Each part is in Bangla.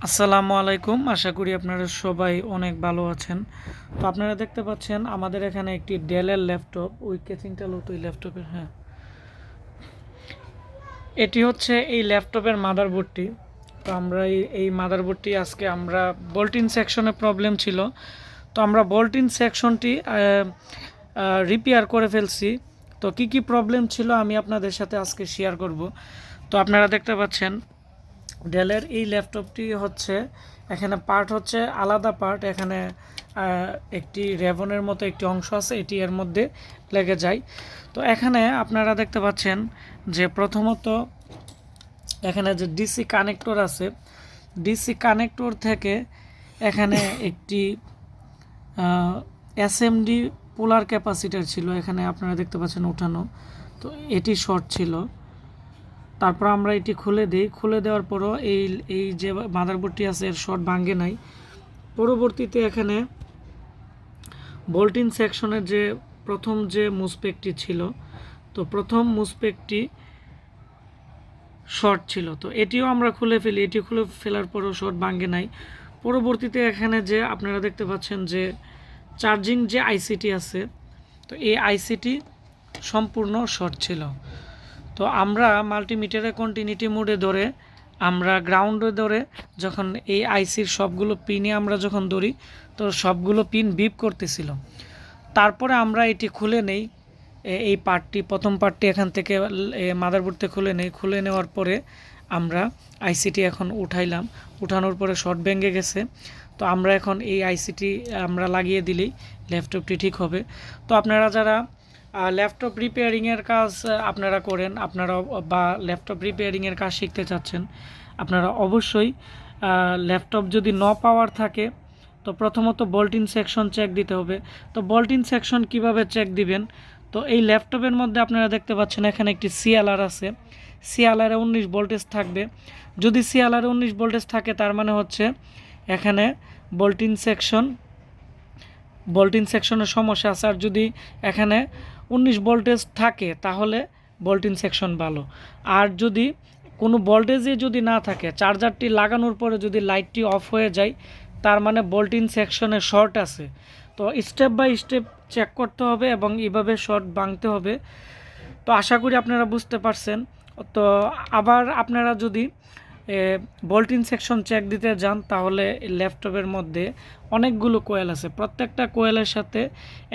আসসালামু আলাইকুম। আশা করি আপনারা সবাই অনেক ভালো আছেন। তো আপনারা দেখতে পাচ্ছেন আমাদের এখানে একটি ডেলের ল্যাপটপ, ওই কেচিংটা তো ওই ল্যাপটপের, হ্যাঁ, এটি হচ্ছে এই ল্যাপটপের মাদারবোর্ডটি। তো আমরা এই মাদারবোর্ডটি আজকে আমরা বোল্টিন সেকশনে প্রবলেম ছিল, তো আমরা বোল্টিন সেকশনটি রিপেয়ার করে ফেলছি। তো কি প্রবলেম ছিল আমি আপনাদের সাথে আজকে শেয়ার করব। তো আপনারা দেখতে পাচ্ছেন ডেলের এই ল্যাপটপটি হচ্ছে, এখানে পার্ট হচ্ছে আলাদা পার্ট, এখানে একটি রেবনের মতো একটি অংশ আছে, এটি এর মধ্যে লেগে যায়। তো এখানে আপনারা দেখতে পাচ্ছেন যে প্রথমত এখানে যে ডিসি কানেক্টর আছে, ডিসি কানেক্টর থেকে এখানে একটি এসএমডি পোলার ক্যাপাসিটার ছিল, এখানে আপনারা দেখতে পাচ্ছেন উঠানো। তো এটি শর্ট ছিল। তারপর আমরা এটি খুলে দিই, খুলে দেওয়ার পরও এই যে মাদারবোর্ডটি আছে এর শর্ট ভাঙে নাই। পরবর্তীতে এখানে বোল্টিন সেকশনের যে প্রথম যে মুসপেকটি ছিল, তো প্রথম মুসপেকটি শর্ট ছিল, তো এটিও আমরা খুলে ফেলি। এটি খুলে ফেলার পরও শর্ট ভাঙে নাই। পরবর্তীতে এখানে যে আপনারা দেখতে পাচ্ছেন যে চার্জিং যে আইসিটি আছে, তো এই আইসিটি সম্পূর্ণ শর্ট ছিল। তো আমরা মাল্টিমিটারে কন্টিনিউটি মোডে ধরে, আমরা গ্রাউন্ডে ধরে যখন এই আইসির সবগুলো পিনে আমরা যখন ধরি, তো সবগুলো পিন বিপ করতেছিল। তারপরে আমরা এটি খুলে নেই, এই পার্টটি, প্রথম পার্টটি এখান থেকে মাদারবোর্ড থেকে খুলে নেই। খুলে নেওয়ার পরে আমরা আইসিটি এখন উঠাইলাম, উঠানোর পরে শর্ট ভেঙে গেছে। তো আমরা এখন এই আইসিটি আমরা লাগিয়ে দিলেই ল্যাপটপটি ঠিক হবে। তো আপনারা যারা ল্যাপটপ রিপেয়ারিংয়ের কাজ আপনারা করেন, আপনারা বা ল্যাপটপ রিপেয়ারিংয়ের কাজ শিখতে চাচ্ছেন, আপনারা অবশ্যই ল্যাপটপ যদি পাওয়ার থাকে, তো প্রথমত বোল্টিন সেকশন চেক দিতে হবে। তো বোল্টিন সেকশন কিভাবে চেক দিবেন, তো এই ল্যাপটপের মধ্যে আপনারা দেখতে পাচ্ছেন এখানে একটি সিএলআর আছে, সিএলআরে 19 ভোল্টেজ থাকবে। যদি সিএলআরে 19 ভোল্টেজ থাকে তার মানে হচ্ছে এখানে বোল্টিন সেকশনের সমস্যা আছে। আর যদি এখানে 19 ভোল্টেজ থাকে তাহলে বোল্টিন সেকশন ভালো। আর যদি কোনো ভোল্টেজই যদি না থাকে, চার্জারটি লাগানোর পরে যদি লাইটটি অফ হয়ে যায়, তার মানে বোল্টিন সেকশনে শর্ট আছে। তো স্টেপ বাই স্টেপ চেক করতে হবে এবং এইভাবে শর্ট ভাঙতে হবে। তো আশা করি আপনারা বুঝতে পারছেন। তো আবার আপনারা যদি বোল্টিন সেকশন চেক দিতে যান, তাহলে ল্যাপটপের মধ্যে অনেকগুলো কোয়েল আছে, প্রত্যেকটা কোয়েলের সাথে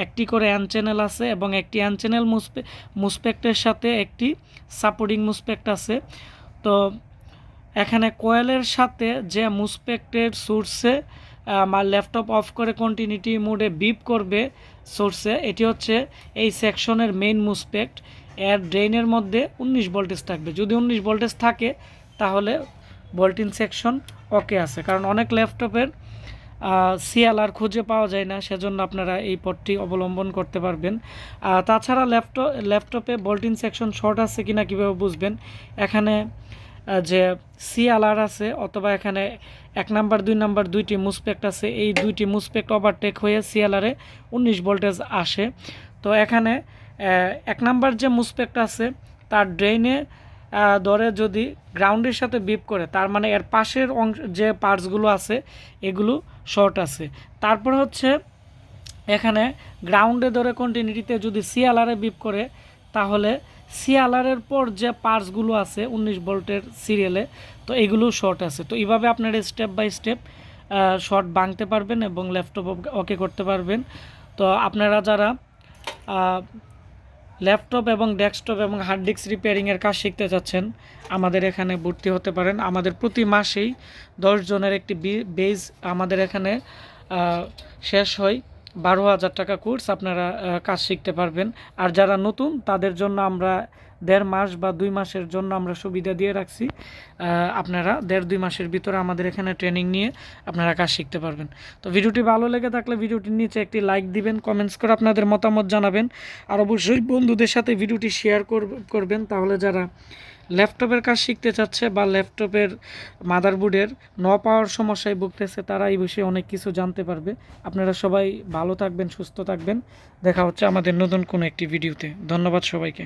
একটি করে অ্যান চ্যানেল আছে এবং একটি অ্যান চ্যানেল মুসপেক্টের সাথে একটি সাপোর্টিং মুসপেক্ট আছে। তো এখানে কোয়েলের সাথে যে মুসপেক্টের সোর্সে ল্যাপটপ অফ করে কন্টিনিউটি মোডে বিপ করবে সোর্সে, এটি হচ্ছে এই সেকশনের মেইন মুসপেক্ট। এর ড্রেইনের মধ্যে 19 ভোল্টেজ থাকবে। যদি 19 ভোল্টেজ থাকে তাহলে বোল্টিন সেকশন ওকে আছে, কারণ অনেক ল্যাপটপের সিএলআর খুঁজে পাওয়া যায় না, সেজন্য আপনারা এই পথটি অবলম্বন করতে পারবেন। তাছাড়া ল্যাপটপে বোল্টিন সেকশন শর্ট আছে কিনা কীভাবে বুঝবেন, এখানে যে সিএলআর আছে অথবা এখানে 1 নাম্বার 2 নাম্বার দুইটি মুসপেক্ট আছে, এই দুইটি মুসপেক্ট ওভারটেক হয়ে সিএলআরে 19 ভোল্টেজ আসে। তো এখানে 1 নাম্বার যে মুসপেক্ট আছে তার ড্রেইনে ধরে যদি গ্রাউন্ডের সাথে বিপ করে, তার মানে এর পাশের অংশ যে পার্টসগুলো আছে এগুলো শর্ট আছে। তারপর হচ্ছে এখানে গ্রাউন্ডে ধরে কন্টিনিউটিতে যদি সিএলআরে বিপ করে, তাহলে সিএলআরের পর যে পার্টসগুলো আছে 19 ভোল্টের সিরিয়ালে, তো এগুলো শর্ট আছে। তো এইভাবে আপনারা স্টেপ বাই স্টেপ শর্ট ভাঙতে পারবেন এবং ল্যাপটপ ওকে করতে পারবেন। তো আপনারা যারা ল্যাপটপ এবং ডেস্কটপ এবং হার্ড ডিস্ক রিপেয়ারিংয়ের কাজ শিখতে চাচ্ছেন, আমাদের এখানে ভর্তি হতে পারেন। আমাদের প্রতি মাসেই 10 জনের একটি বেজ আমাদের এখানে শেষ হয়। 12,000 টাকা কোর্স, আপনারা কাজ শিখতে পারবেন। আর যারা নতুন তাদের জন্য আমরা 1.5 মাস বা 2 মাসের জন্য আমরা সুবিধা দিয়ে রাখছি। আপনারা 1.5-2 মাসের ভিতরে আমাদের এখানে ট্রেনিং নিয়ে আপনারা কাজ শিখতে পারবেন। তো ভিডিওটি ভালো লেগে থাকলে ভিডিওটির নিচে একটি লাইক দিবেন, কমেন্টস করে আপনাদের মতামত জানাবেন, আর অবশ্যই বন্ধুদের সাথে ভিডিওটি শেয়ার করবেন। তাহলে যারা ল্যাপটপের কাজ শিখতে চাচ্ছে বা ল্যাপটপের মাদারবোর্ডের পাওয়ার সমস্যায় ভুগতেছে, তারা এই বিষয়ে অনেক কিছু জানতে পারবে। আপনারা সবাই ভালো থাকবেন, সুস্থ থাকবেন। দেখা হচ্ছে আমাদের নতুন কোনো একটি ভিডিওতে। ধন্যবাদ সবাইকে।